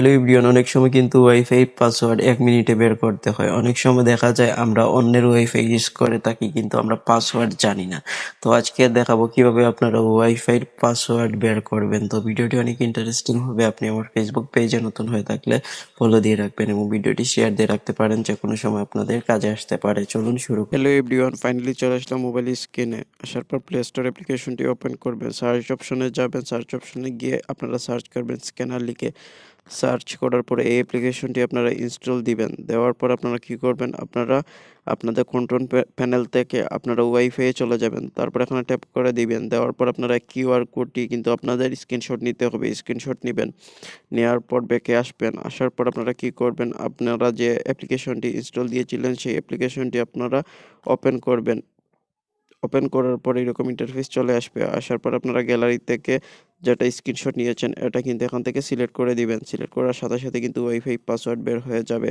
Hello everyone, অনেক সময় কিন্তু ওয়াইফাই পাসওয়ার্ড 1 মিনিটে বের করতে হয়। অনেক সময় দেখা যায় আমরা অন্যের ওয়াইফাই ইউজ করে থাকি কিন্তু আমরা পাসওয়ার্ড জানি না। তো আজকে দেখাবো কিভাবে আপনারা ওয়াইফাইয়ের পাসওয়ার্ড বের করবেন। তো ভিডিওটি অনেক ইন্টারেস্টিং হবে। আপনি আমার ফেসবুক পেজে নতুন হয়ে থাকলে ফলো দিয়ে রাখবেন এবং ভিডিওটি শেয়ার দিয়ে রাখতে পারেন, যে কোনো সময় আপনাদের কাজে আসতে পারে। চলুন শুরু করি। হ্যালো এভরিওয়ান, ফাইনালি চলে আসলাম মোবাইল স্ক্রিনে। আসার পর প্লে স্টোর অ্যাপ্লিকেশনটি ওপেন করবেন, সার্চ অপশনে যাবেন, সার্চ অপশনে গিয়ে আপনারা সার্চ করবেন স্ক্যানার লিখে। সার্চ করার পরে এই অ্যাপ্লিকেশনটি আপনারা ইনস্টল দিবেন। দেওয়ার পর আপনারা কি করবেন, আপনারা আপনাদের কন্ট্রোল প্যানেল থেকে আপনারা ওয়াইফাইয়ে চলে যাবেন। তারপর এখানে ট্যাপ করে দিবেন। দেওয়ার পর আপনারা কিউআর কোডটি কিন্তু আপনাদের স্ক্রিনশট নিতে হবে, স্ক্রিনশট নেবেন। নেওয়ার পর ব্যাকে আসবেন। আসার পর আপনারা কি করবেন, আপনারা যে অ্যাপ্লিকেশনটি ইনস্টল দিয়েছিলেন সেই অ্যাপ্লিকেশনটি আপনারা ওপেন করবেন। ওপেন করার পর এরকম ইন্টারফেস চলে আসবে। আসার পর আপনারা গ্যালারি থেকে যেটা স্ক্রিনশট নিয়েছেন এটা কিন্তু এখান থেকে সিলেক্ট করে দিবেন। সিলেক্ট করার সাথে সাথে কিন্তু ওয়াইফাই পাসওয়ার্ড বের হয়ে যাবে।